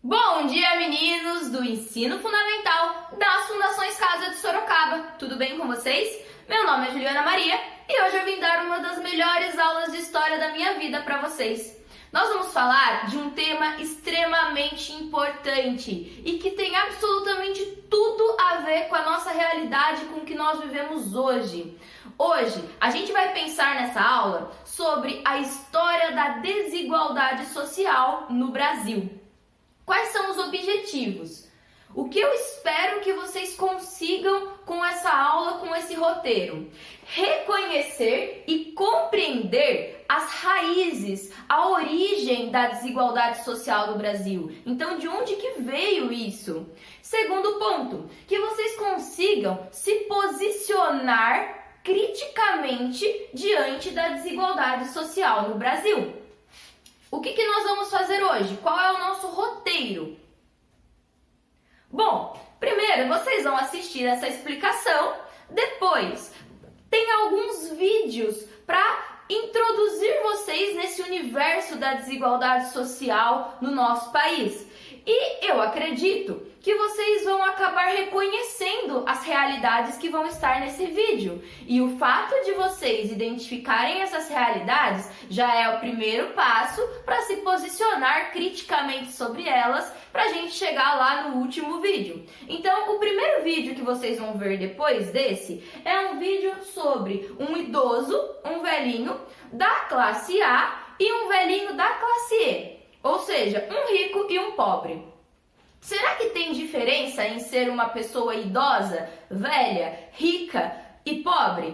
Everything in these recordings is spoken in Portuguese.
Bom dia, meninos do Ensino Fundamental das Fundações Casa de Sorocaba. Tudo bem com vocês? Meu nome é Juliana Maria e hoje eu vim dar uma das melhores aulas de história da minha vida para vocês. Nós vamos falar de um tema extremamente importante e que tem absolutamente tudo a ver com a nossa realidade, com o que nós vivemos hoje. Hoje, a gente vai pensar nessa aula sobre a história da desigualdade social no Brasil. Quais são os objetivos? O que eu espero que vocês consigam com essa aula, com esse roteiro? Reconhecer e compreender as raízes, a origem da desigualdade social do Brasil. Então, de onde que veio isso? Segundo ponto, que vocês consigam se posicionar criticamente diante da desigualdade social no Brasil. O que nós vamos fazer hoje? Qual é o nosso roteiro? Bom, primeiro vocês vão assistir essa explicação, depois tem alguns vídeos para introduzir vocês nesse universo da desigualdade social no nosso país. E eu acredito que vocês vão acabar reconhecendo as realidades que vão estar nesse vídeo. E o fato de vocês identificarem essas realidades já é o primeiro passo para se posicionar criticamente sobre elas, para a gente chegar lá no último vídeo. Então, o primeiro vídeo que vocês vão ver depois desse é um vídeo sobre um idoso, um velhinho da classe A e um velhinho da classe E. Ou seja, um rico e um pobre. Será que tem diferença em ser uma pessoa idosa, velha, rica e pobre?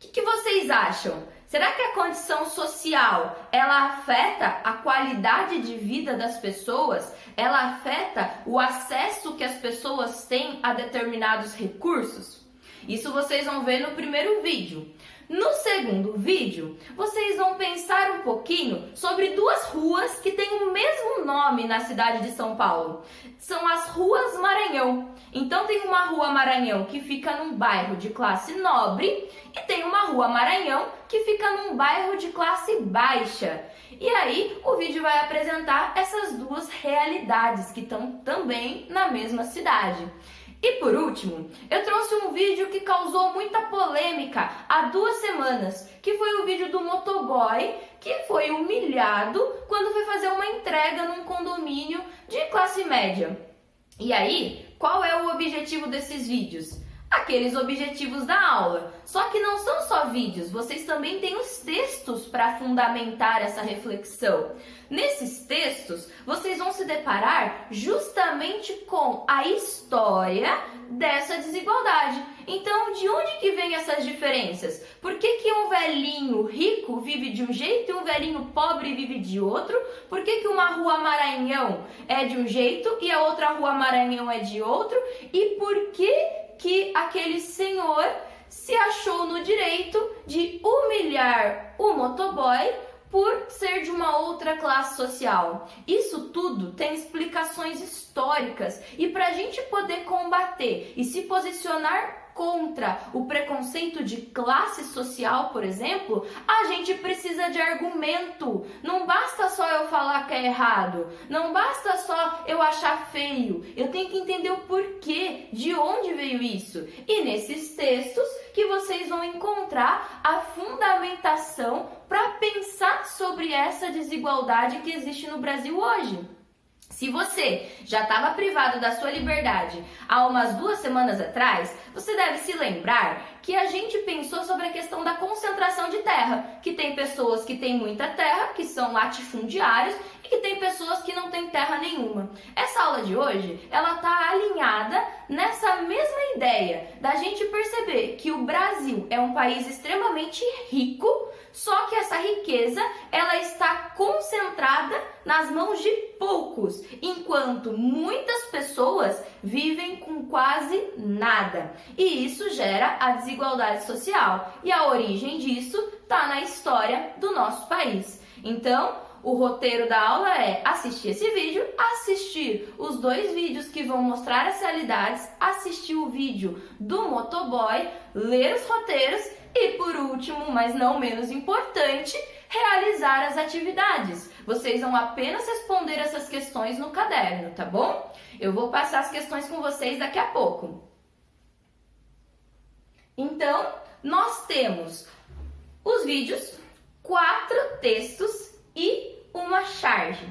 O que vocês acham? Será que a condição social, ela afeta a qualidade de vida das pessoas? Ela afeta o acesso que as pessoas têm a determinados recursos? Isso vocês vão ver no primeiro vídeo. No segundo vídeo, vocês vão pensar um pouquinho sobre duas ruas que têm o mesmo nome na cidade de São Paulo. São as Ruas Maranhão. Então tem uma Rua Maranhão que fica num bairro de classe nobre e tem uma Rua Maranhão que fica num bairro de classe baixa. E aí o vídeo vai apresentar essas duas realidades que estão também na mesma cidade. E por último, eu trouxe um vídeo que causou muita polêmica há 2 semanas, que foi o vídeo do motoboy que foi humilhado quando foi fazer uma entrega num condomínio de classe média. E aí, qual é o objetivo desses vídeos? Aqueles objetivos da aula. Só que não são só vídeos, vocês também têm os textos para fundamentar essa reflexão. Nesses textos, vocês vão se deparar justamente com a história dessa desigualdade. Então, de onde que vem essas diferenças? Por que um velhinho rico vive de um jeito e um velhinho pobre vive de outro? Por que uma Rua Maranhão é de um jeito e a outra Rua Maranhão é de outro? E por que aquele senhor se achou no direito de humilhar o motoboy por ser de uma outra classe social? Isso tudo tem explicações históricas e para a gente poder combater e se posicionar contra o preconceito de classe social, por exemplo, a gente precisa de argumento. Não basta só eu falar que é errado, não basta só eu achar feio, eu tenho que entender o porquê, de onde veio isso. E nesses textos que vocês vão encontrar a fundamentação para pensar sobre essa desigualdade que existe no Brasil hoje. Se você já estava privado da sua liberdade há umas 2 semanas atrás, você deve se lembrar que a gente pensou sobre a questão da concentração de terra, que tem pessoas que têm muita terra, que são latifundiários, e que tem pessoas que não têm terra nenhuma. Essa aula de hoje, ela está alinhada nessa mesma ideia, da gente perceber que o Brasil é um país extremamente rico, só que essa riqueza, ela está concentrada nas mãos de poucos, enquanto muitas pessoas vivem com quase nada. E isso gera a desigualdade social. E a origem disso está na história do nosso país. Então, o roteiro da aula é assistir esse vídeo, assistir os 2 vídeos que vão mostrar as realidades, assistir o vídeo do motoboy, ler os roteiros e, por último, mas não menos importante, realizar as atividades. vocês vão apenas responder essas questões no caderno, tá bom? Eu vou passar as questões com vocês daqui a pouco. Então, nós temos os vídeos, 4 textos e uma charge.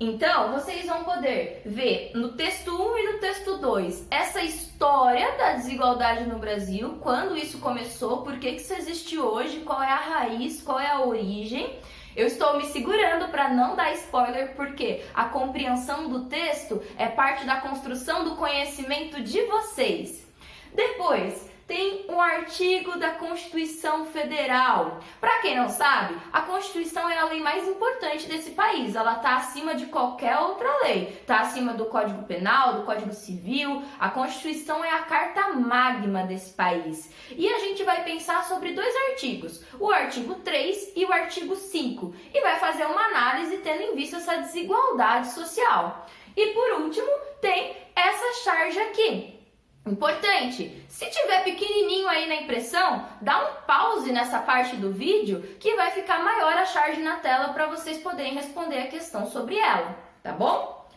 Então, vocês vão poder ver no texto 1 e no texto 2 essa história da desigualdade no Brasil, quando isso começou, por que isso existe hoje, qual é a raiz, qual é a origem. Eu estou me segurando para não dar spoiler, porque a compreensão do texto é parte da construção do conhecimento de vocês. Depois, tem um artigo da Constituição Federal. Para quem não sabe, a Constituição é a lei mais importante desse país. Ela está acima de qualquer outra lei. Está acima do Código Penal, do Código Civil. A Constituição é a carta magna desse país. E a gente vai pensar sobre 2 artigos, o artigo 3 e o artigo 5. E vai fazer uma análise tendo em vista essa desigualdade social. E por último, tem essa charge aqui. Importante, se tiver pequenininho aí na impressão, dá um pause nessa parte do vídeo que vai ficar maior a charge na tela para vocês poderem responder a questão sobre ela, tá bom?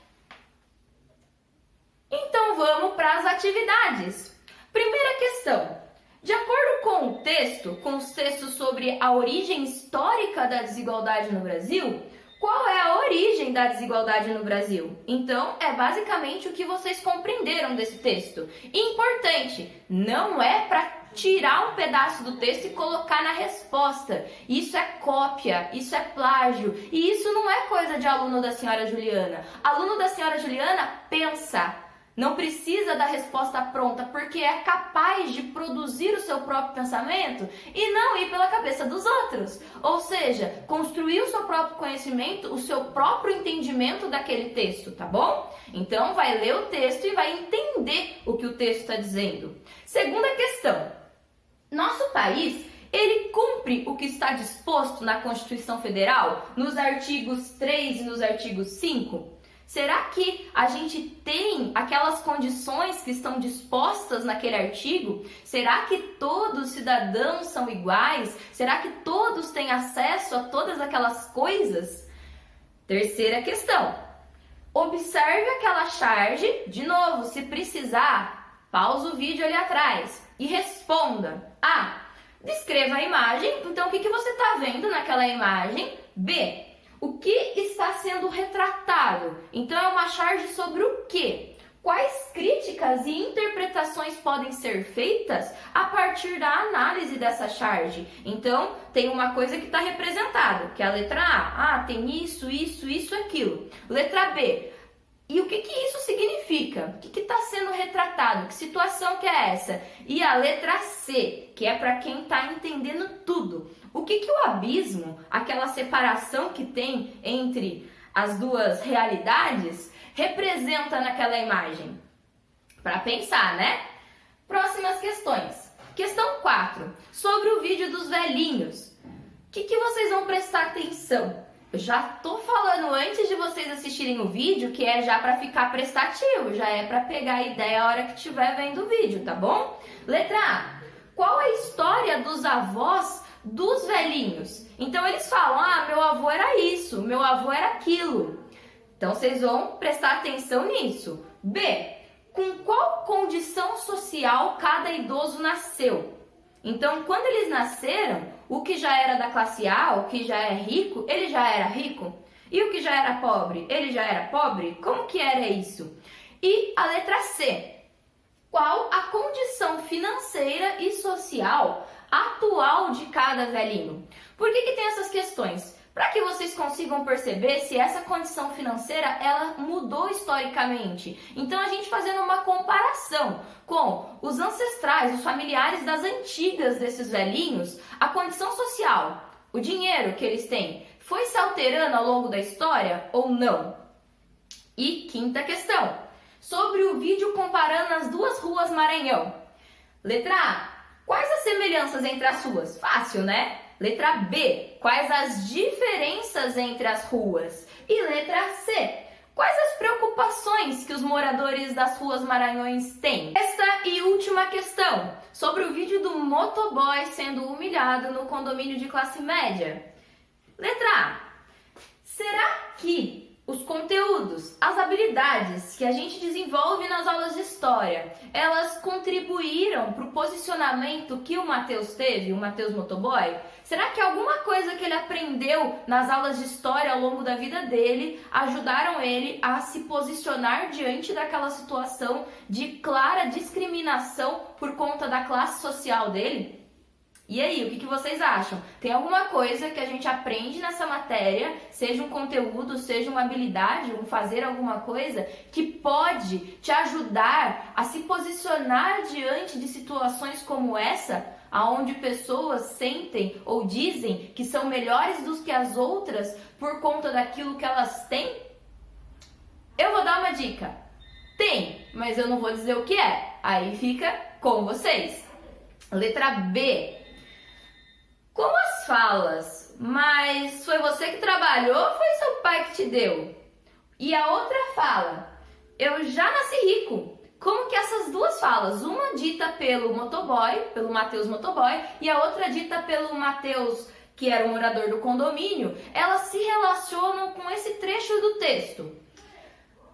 Então vamos para as atividades. Primeira questão. De acordo com o texto, com os textos sobre a origem histórica da desigualdade no Brasil, qual é a origem da desigualdade no Brasil? Então, é basicamente o que vocês compreenderam desse texto. Importante, não é para tirar um pedaço do texto e colocar na resposta. Isso é cópia, isso é plágio. E isso não é coisa de aluno da senhora Juliana. Aluno da senhora Juliana pensa. Não precisa da resposta pronta, porque é capaz de produzir o seu próprio pensamento e não ir pela cabeça dos outros. Ou seja, construir o seu próprio conhecimento, o seu próprio entendimento daquele texto, tá bom? Então, vai ler o texto e vai entender o que o texto está dizendo. Segunda questão. Nosso país, ele cumpre o que está disposto na Constituição Federal, nos artigos 3 e nos artigos 5? Será que a gente tem aquelas condições que estão dispostas naquele artigo? Será que todos os cidadãos são iguais? Será que todos têm acesso a todas aquelas coisas? Terceira questão. Observe aquela charge, de novo, se precisar, pausa o vídeo ali atrás e responda. A. Descreva a imagem. Então, o que você está vendo naquela imagem? B. O que está sendo retratado? Então, é uma charge sobre o quê? Quais críticas e interpretações podem ser feitas a partir da análise dessa charge? Então, tem uma coisa que está representada, que é a letra A. Ah, tem isso, aquilo. Letra B. E o que isso significa? O que está sendo retratado? Que situação que é essa? E a letra C, que é para quem está entendendo tudo. O que o abismo, aquela separação que tem entre as duas realidades, representa naquela imagem? Para pensar, né? Próximas questões. Questão 4. Sobre o vídeo dos velhinhos. O que vocês vão prestar atenção? Eu já tô falando antes de vocês assistirem o vídeo, que é já para ficar prestativo, já é para pegar a ideia a hora que estiver vendo o vídeo, tá bom? Letra A. Qual a história dos avós dos velhinhos? Então eles falam, ah, meu avô era isso, meu avô era aquilo. Então vocês vão prestar atenção nisso. B. Com qual condição social cada idoso nasceu? Então, quando eles nasceram, o que já era da classe A, o que já é rico, ele já era rico? E o que já era pobre, ele já era pobre? Como que era isso? E a letra C. Qual a condição financeira e social atual de cada velhinho? Por que tem essas questões? Para que vocês consigam perceber se essa condição financeira ela mudou historicamente. Então a gente fazendo uma comparação com os ancestrais, os familiares das antigas desses velhinhos, a condição social, o dinheiro que eles têm, foi se alterando ao longo da história ou não? E quinta questão, sobre o vídeo comparando as duas ruas Maranhão. Letra A, quais as semelhanças entre as ruas? Fácil, né? Letra B, quais as diferenças entre as ruas? E letra C, quais as preocupações que os moradores das ruas Maranhões têm? Esta e última questão, sobre o vídeo do motoboy sendo humilhado no condomínio de classe média. Letra A, será que os conteúdos, as habilidades que a gente desenvolve nas aulas de história, elas contribuíram para o posicionamento que o Matheus teve, o Matheus Motoboy? Será que alguma coisa que ele aprendeu nas aulas de história ao longo da vida dele ajudaram ele a se posicionar diante daquela situação de clara discriminação por conta da classe social dele? E aí, o que vocês acham? Tem alguma coisa que a gente aprende nessa matéria, seja um conteúdo, seja uma habilidade, um fazer alguma coisa, que pode te ajudar a se posicionar diante de situações como essa, onde pessoas sentem ou dizem que são melhores do que as outras por conta daquilo que elas têm? Eu vou dar uma dica. Tem, mas eu não vou dizer o que é. Aí fica com vocês. Letra B. Como as falas, mas foi você que trabalhou ou foi seu pai que te deu? E a outra fala, eu já nasci rico. Como que essas duas falas, uma dita pelo motoboy, pelo Matheus Motoboy, e a outra dita pelo Matheus, que era o morador do condomínio, elas se relacionam com esse trecho do texto?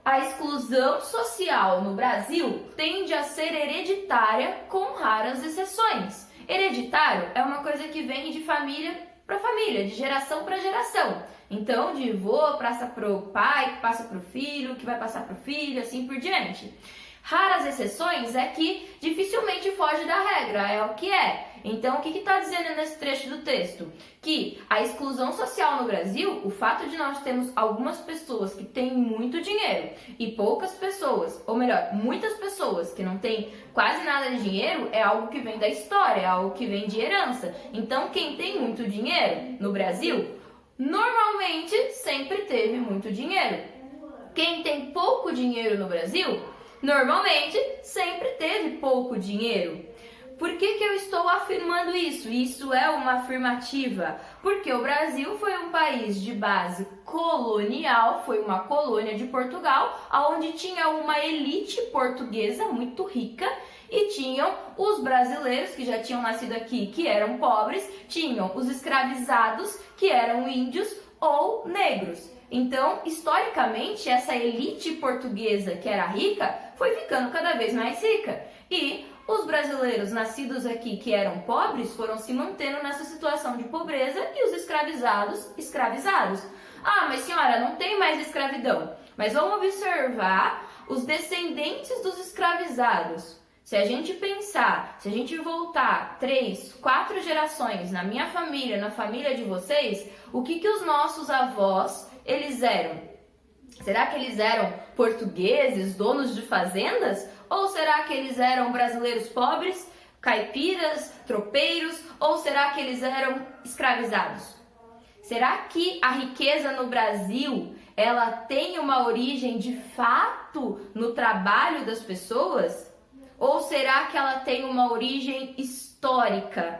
A exclusão social no Brasil tende a ser hereditária com raras exceções. Hereditário é uma coisa que vem de família para família, de geração para geração. Então, de avô passa para o pai, que passa para o filho, que vai passar para o filho, assim por diante. Raras exceções é que dificilmente foge da regra, é o que é. Então, o que está dizendo nesse trecho do texto? Que a exclusão social no Brasil, o fato de nós termos algumas pessoas que têm muito dinheiro e poucas pessoas, ou melhor, muitas pessoas que não têm quase nada de dinheiro, é algo que vem da história, é algo que vem de herança. Então, quem tem muito dinheiro no Brasil, normalmente sempre teve muito dinheiro. Quem tem pouco dinheiro no Brasil, normalmente sempre teve pouco dinheiro. Por que eu estou afirmando isso? Isso é uma afirmativa. Porque o Brasil foi um país de base colonial, foi uma colônia de Portugal, onde tinha uma elite portuguesa muito rica e tinham os brasileiros que já tinham nascido aqui, que eram pobres, tinham os escravizados, que eram índios ou negros. Então, historicamente, essa elite portuguesa que era rica foi ficando cada vez mais rica. E os brasileiros nascidos aqui que eram pobres foram se mantendo nessa situação de pobreza e os escravizados, escravizados. Ah, mas senhora, não tem mais escravidão. Mas vamos observar os descendentes dos escravizados. Se a gente pensar, se a gente voltar 3, 4 gerações na minha família, na família de vocês, o que os nossos avós, eles eram? Será que eles eram portugueses, donos de fazendas? Ou será que eles eram brasileiros pobres, caipiras, tropeiros? Ou será que eles eram escravizados? Será que a riqueza no Brasil, ela tem uma origem de fato no trabalho das pessoas? Ou será que ela tem uma origem histórica,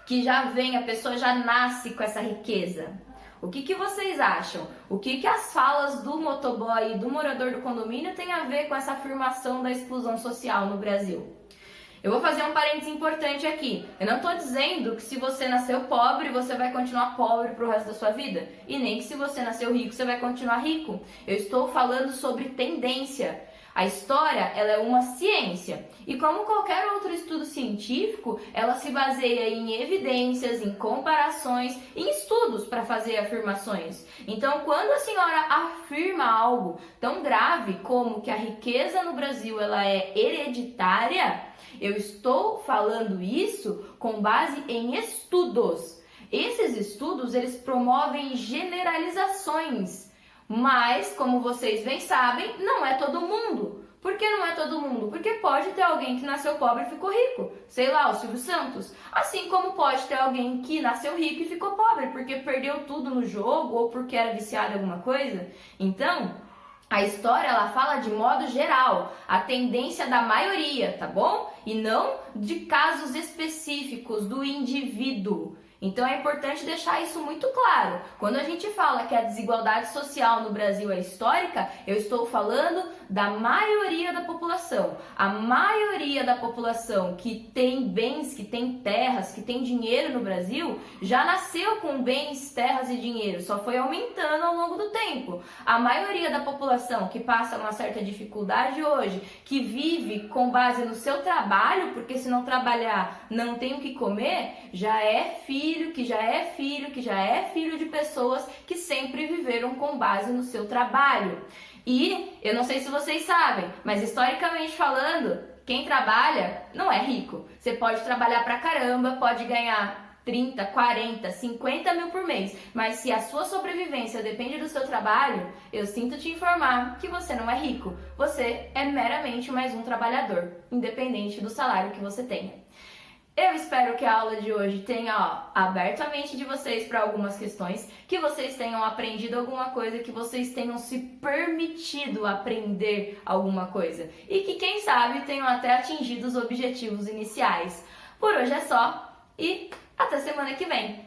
que já vem, a pessoa já nasce com essa riqueza? O que vocês acham? O que as falas do motoboy e do morador do condomínio têm a ver com essa afirmação da exclusão social no Brasil? Eu vou fazer um parênteses importante aqui. Eu não estou dizendo que se você nasceu pobre, você vai continuar pobre pro resto da sua vida. E nem que se você nasceu rico, você vai continuar rico. Eu estou falando sobre tendência. A história, ela é uma ciência. E como qualquer outro estudo científico, ela se baseia em evidências, em comparações, em estudos para fazer afirmações. Então, quando a senhora afirma algo tão grave como que a riqueza no Brasil ela é hereditária, eu estou falando isso com base em estudos. Esses estudos, eles promovem generalizações. Mas, como vocês bem sabem, não é todo mundo. Por que não é todo mundo? Porque pode ter alguém que nasceu pobre e ficou rico. Sei lá, o Silvio Santos. Assim como pode ter alguém que nasceu rico e ficou pobre porque perdeu tudo no jogo ou porque era viciado em alguma coisa. Então, a história, ela fala de modo geral, a tendência da maioria, tá bom? E não de casos específicos do indivíduo. Então é importante deixar isso muito claro. Quando a gente fala que a desigualdade social no Brasil é histórica, eu estou falando da maioria da população. A maioria da população que tem bens, que tem terras, que tem dinheiro no Brasil, já nasceu com bens, terras e dinheiro, só foi aumentando ao longo do tempo. A maioria da população que passa uma certa dificuldade hoje, que vive com base no seu trabalho, porque se não trabalhar não tem o que comer, já é filho, que já é filho de pessoas que sempre viveram com base no seu trabalho. E eu não sei se vocês sabem, mas historicamente falando, quem trabalha não é rico. Você pode trabalhar pra caramba, pode ganhar 30, 40, 50 mil por mês, mas se a sua sobrevivência depende do seu trabalho, eu sinto te informar que você não é rico. Você é meramente mais um trabalhador, independente do salário que você tenha. Eu espero que a aula de hoje tenha aberto a mente de vocês para algumas questões, que vocês tenham aprendido alguma coisa, que vocês tenham se permitido aprender alguma coisa e que, quem sabe, tenham até atingido os objetivos iniciais. Por hoje é só e até semana que vem!